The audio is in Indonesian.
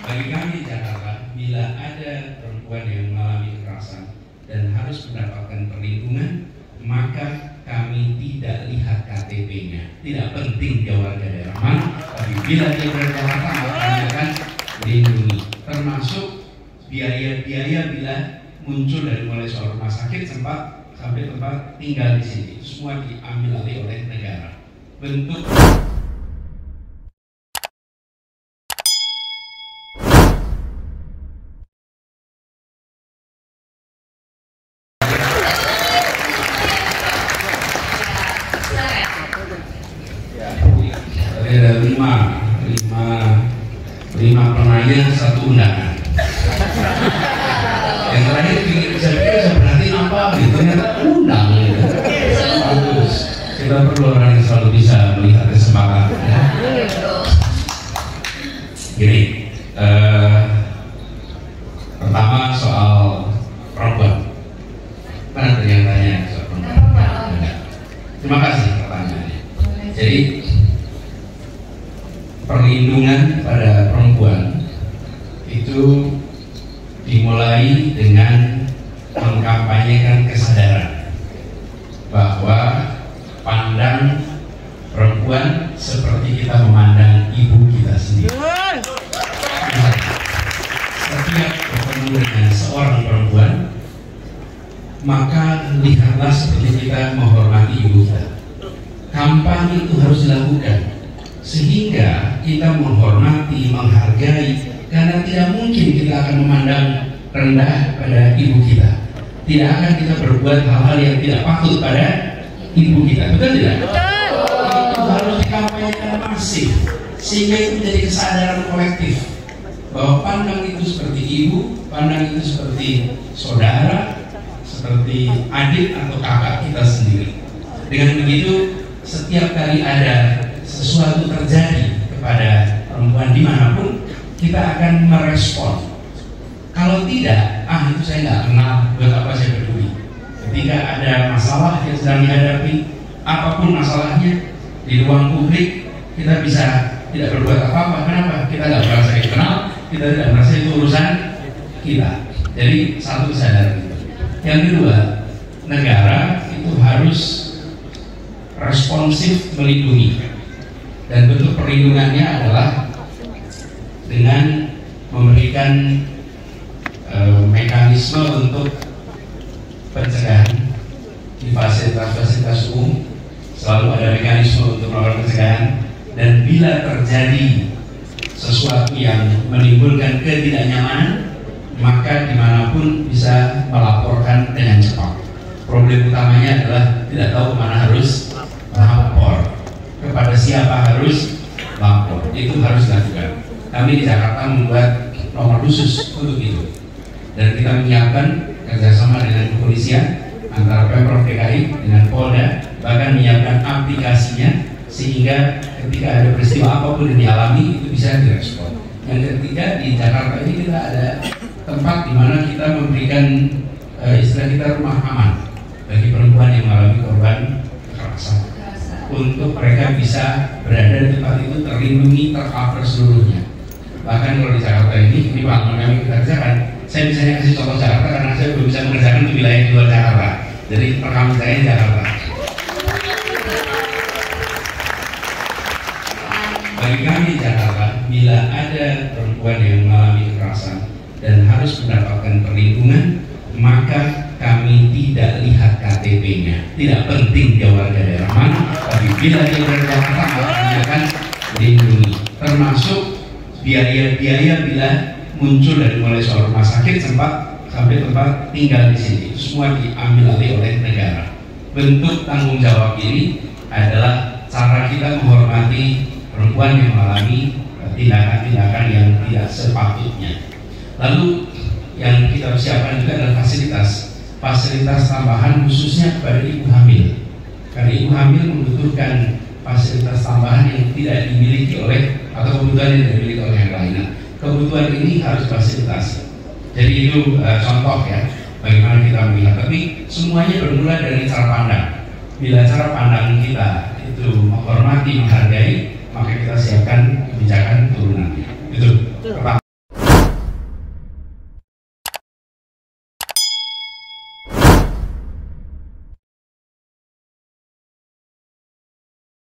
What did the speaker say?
Bagi kami di Jakarta, bila ada perempuan yang mengalami kekerasan dan harus mendapatkan perlindungan, maka kami tidak lihat KTP-nya. Tidak penting dia warga daerah mana, tapi bila dia berada di Jakarta, maka kami akan melindungi. Termasuk biaya-biaya bila muncul dari mulai soal rumah sakit sampai tempat tinggal di sini. Semua diambil alih oleh negara. Bentuk ada lima penanya, satu undangan. Yang terakhir saya pikir seperti apa gitu, ternyata undang gitu. Bagus. Kita perlu orang yang selalu bisa melihat kesempatan ya. Gini, pertama soal perempuan. Mana tadi yang tanya soal perempuan? Terima kasih pertanyaannya. Jadi perlindungan pada perempuan itu dimulai dengan mengkampanyekan kesadaran bahwa pandang perempuan seperti kita memandang ibu kita sendiri. Setiap bertemu dengan seorang perempuan, maka lihatlah seperti kita menghormati ibu kita. Kampanye itu harus dilakukan sehingga kita menghormati, menghargai, karena tidak mungkin kita akan memandang rendah pada ibu kita. Tidak akan kita berbuat hal-hal yang tidak patut pada ibu kita, betul tidak? Itu harus dikampanyekan masif, sehingga itu menjadi kesadaran kolektif bahwa pandang itu seperti ibu, pandang itu seperti saudara, seperti adik atau kakak kita sendiri. Dengan begitu, setiap kali ada sesuatu terjadi kepada perempuan dimanapun, kita akan merespon. Kalau tidak, itu saya nggak kenal, buat apa saya peduli. Ketika ada masalah yang sedang dihadapi, apapun masalahnya di ruang publik, kita bisa tidak berbuat apa-apa. Kenapa? Kita nggak merasa itu kenal, kita tidak merasa itu urusan kita. Jadi satu kesadaran itu. Yang kedua, negara itu harus responsif melindungi. Dan bentuk perlindungannya adalah dengan memberikan mekanisme untuk pencegahan di fasilitas-fasilitas umum. Selalu ada mekanisme untuk melakukan pencegahan, dan bila terjadi sesuatu yang menimbulkan ketidaknyamanan, maka dimanapun bisa melaporkan dengan cepat. Problem utamanya adalah tidak tahu kemana harus lapor, kepada siapa harus lapor. Itu harus dilakukan. Kami di Jakarta membuat nomor khusus untuk itu, dan kita menyiapkan kerjasama dengan kepolisian, antara Pemprov DKI dengan Polda, bahkan menyiapkan aplikasinya sehingga ketika ada peristiwa apapun yang dialami itu bisa direspon. Yang ketiga, di Jakarta ini kita ada tempat di mana kita memberikan istilah kita rumah aman bagi perempuan yang mengalami korban kekerasan, untuk mereka bisa berada di tempat itu terlindungi, tercover seluruhnya. Bahkan kalau di Jakarta ini pengalaman kami kita kerjakan, saya misalnya kasih contoh Jakarta karena saya belum bisa mengerjakan di wilayah di luar Jakarta. Jadi rekaman saya di Jakarta. Bagi kami di Jakarta, bila ada perempuan yang mengalami kekerasan dan harus mendapatkan perlindungan, maka kami tidak lihat KTP-nya. Tidak penting dia warga daerah mana, tapi bila dia berada di Jakarta, maka kami akan melindungi. Termasuk biaya-biaya bila muncul dari mulai soal rumah sakit sampai tempat tinggal di sini. Itu semua diambil alih oleh negara. Bentuk tanggung jawab ini adalah cara kita menghormati perempuan yang mengalami tindakan-tindakan yang tidak sepatutnya. Lalu yang kita siapkan juga adalah fasilitas tambahan khususnya kepada ibu hamil. Karena ibu hamil membutuhkan fasilitas tambahan yang tidak dimiliki oleh, atau kebutuhan yang tidak dimiliki oleh yang lain. Kebutuhan ini harus fasilitasi. Jadi itu contoh ya, bagaimana kita melihat. Tapi semuanya bermula dari cara pandang. Bila cara pandang kita itu menghormati, menghargai, maka kita siapkan kebijakan turunannya. Itu pertama.